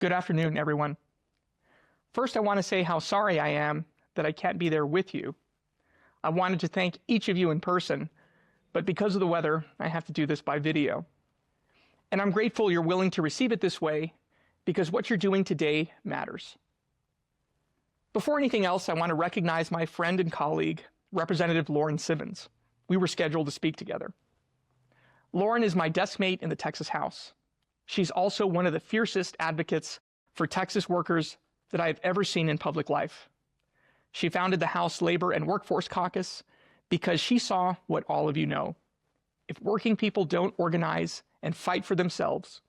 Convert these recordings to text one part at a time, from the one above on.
Good afternoon, everyone. First, I want to say how sorry I am that I can't be there with you. I wanted to thank each of you in person, but because of the weather, I have to do this by video. And I'm grateful you're willing to receive it this way because what you're doing today matters. Before anything else, I want to recognize my friend and colleague, Representative Lauren Simmons. We were scheduled to speak together. Lauren is my desk mate in the Texas House. She's also one of the fiercest advocates for Texas workers that I've ever seen in public life. She founded the House Labor and Workforce Caucus because she saw what all of you know. If working people don't organize and fight for themselves,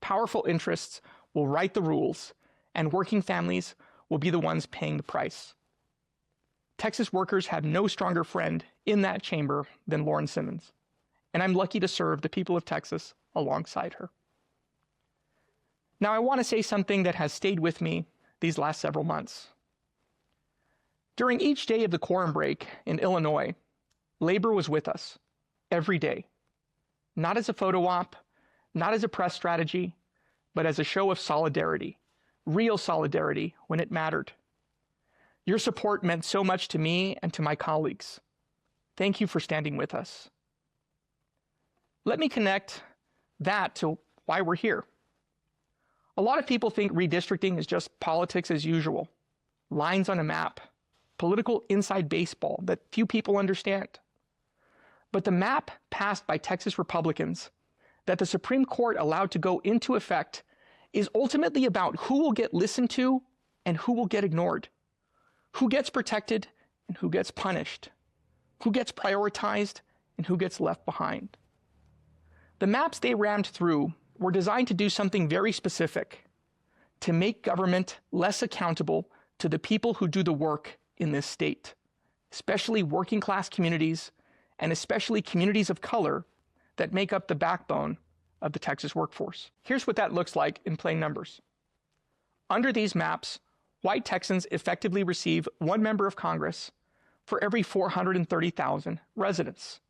powerful interests will write the rules and working families will be the ones paying the price. Texas workers have no stronger friend in that chamber than Lauren Simmons, and I'm lucky to serve the people of Texas alongside her. Now, I want to say something that has stayed with me these last several months. During each day of the quorum break in Illinois, labor was with us every day, not as a photo op, not as a press strategy, but as a show of solidarity, real solidarity when it mattered. Your support meant so much to me and to my colleagues. Thank you for standing with us. Let me connect that to why we're here. A lot of people think redistricting is just politics as usual, lines on a map, political inside baseball that few people understand. But the map passed by Texas Republicans that the Supreme Court allowed to go into effect is ultimately about who will get listened to and who will get ignored, who gets protected and who gets punished, who gets prioritized and who gets left behind. The maps they rammed through were designed to do something very specific, to make government less accountable to the people who do the work in this state, especially working class communities and especially communities of color that make up the backbone of the Texas workforce. Here's what that looks like in plain numbers. Under these maps, white Texans effectively receive one member of Congress for every 430,000 residents.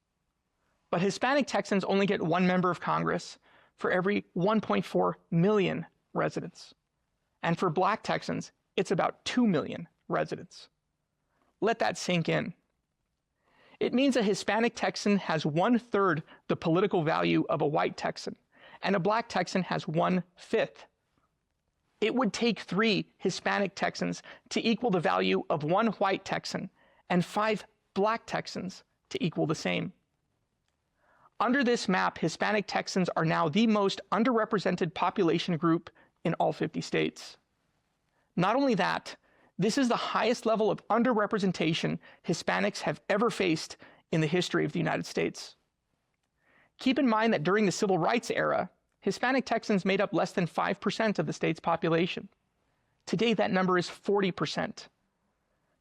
But Hispanic Texans only get one member of Congress for every 1.4 million residents. And for Black Texans, it's about 2 million residents. Let that sink in. It means a Hispanic Texan has 1/3 the political value of a white Texan, and a Black Texan has 1/5. It would take 3 Hispanic Texans to equal the value of 1 white Texan and 5 Black Texans to equal the same. Under this map, Hispanic Texans are now the most underrepresented population group in all 50 states. Not only that, this is the highest level of underrepresentation Hispanics have ever faced in the history of the United States. Keep in mind that during the Civil Rights era, Hispanic Texans made up less than 5% of the state's population. Today, that number is 40%.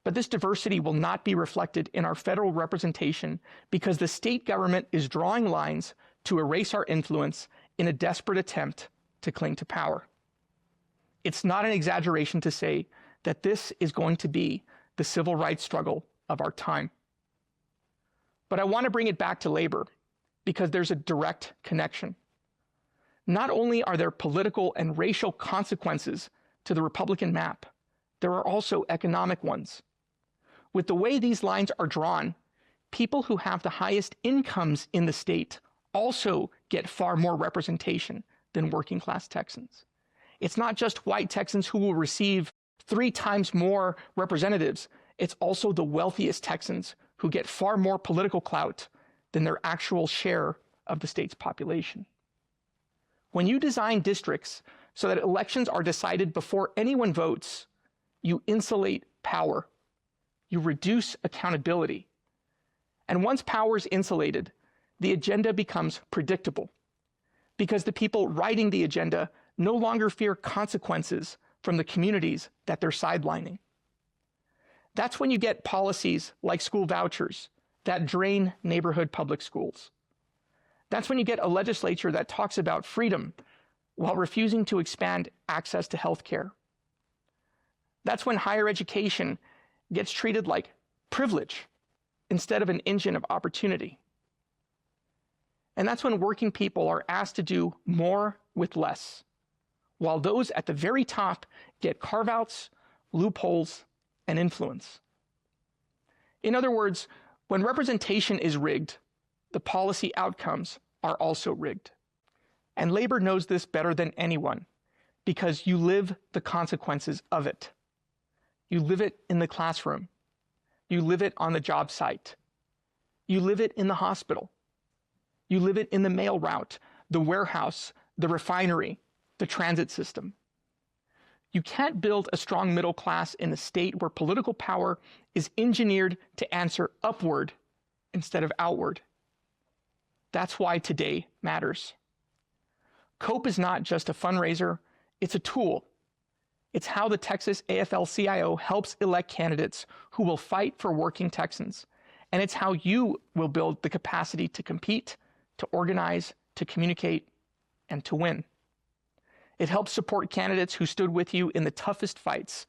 But this diversity will not be reflected in our federal representation because the state government is drawing lines to erase our influence in a desperate attempt to cling to power. It's not an exaggeration to say that this is going to be the civil rights struggle of our time. But I want to bring it back to labor because there's a direct connection. Not only are there political and racial consequences to the Republican map, there are also economic ones. With the way these lines are drawn, people who have the highest incomes in the state also get far more representation than working class Texans. It's not just white Texans who will receive 3 times more representatives. It's also the wealthiest Texans who get far more political clout than their actual share of the state's population. When you design districts so that elections are decided before anyone votes, you insulate power. You reduce accountability. And once power is insulated, the agenda becomes predictable because the people writing the agenda no longer fear consequences from the communities that they're sidelining. That's when you get policies like school vouchers that drain neighborhood public schools. That's when you get a legislature that talks about freedom while refusing to expand access to health care. That's when higher education gets treated like privilege instead of an engine of opportunity. And that's when working people are asked to do more with less, while those at the very top get carve-outs, loopholes, and influence. In other words, when representation is rigged, the policy outcomes are also rigged. And labor knows this better than anyone because you live the consequences of it. You live it in the classroom. You live it on the job site. You live it in the hospital. You live it in the mail route, the warehouse, the refinery, the transit system. You can't build a strong middle class in a state where political power is engineered to answer upward instead of outward. That's why today matters. COPE is not just a fundraiser, it's a tool. It's how the Texas AFL-CIO helps elect candidates who will fight for working Texans. And it's how you will build the capacity to compete, to organize, to communicate, and to win. It helps support candidates who stood with you in the toughest fights.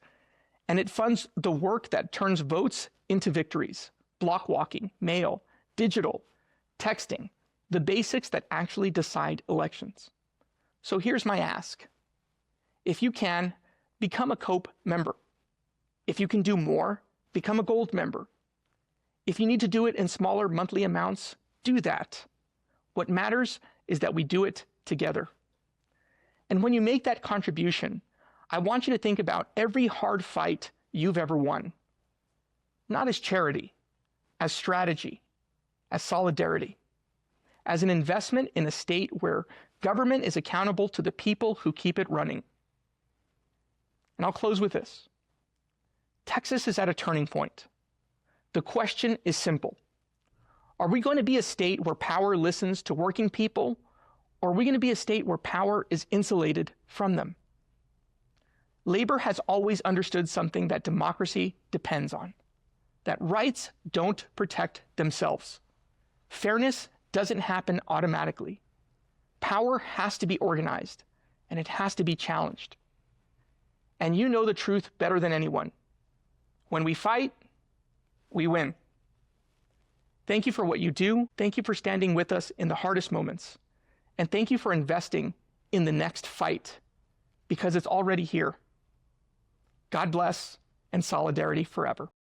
And it funds the work that turns votes into victories: block walking, mail, digital, texting, the basics that actually decide elections. So here's my ask. If you can, become a COPE member. If you can do more, become a gold member. If you need to do it in smaller monthly amounts, do that. What matters is that we do it together. And when you make that contribution, I want you to think about every hard fight you've ever won. Not as charity, as strategy, as solidarity, as an investment in a state where government is accountable to the people who keep it running. And I'll close with this. Texas is at a turning point. The question is simple. Are we going to be a state where power listens to working people, or are we going to be a state where power is insulated from them? Labor has always understood something that democracy depends on, that rights don't protect themselves. Fairness doesn't happen automatically. Power has to be organized, and it has to be challenged. And you know the truth better than anyone. When we fight, we win. Thank you for what you do. Thank you for standing with us in the hardest moments. And thank you for investing in the next fight, because it's already here. God bless, and solidarity forever.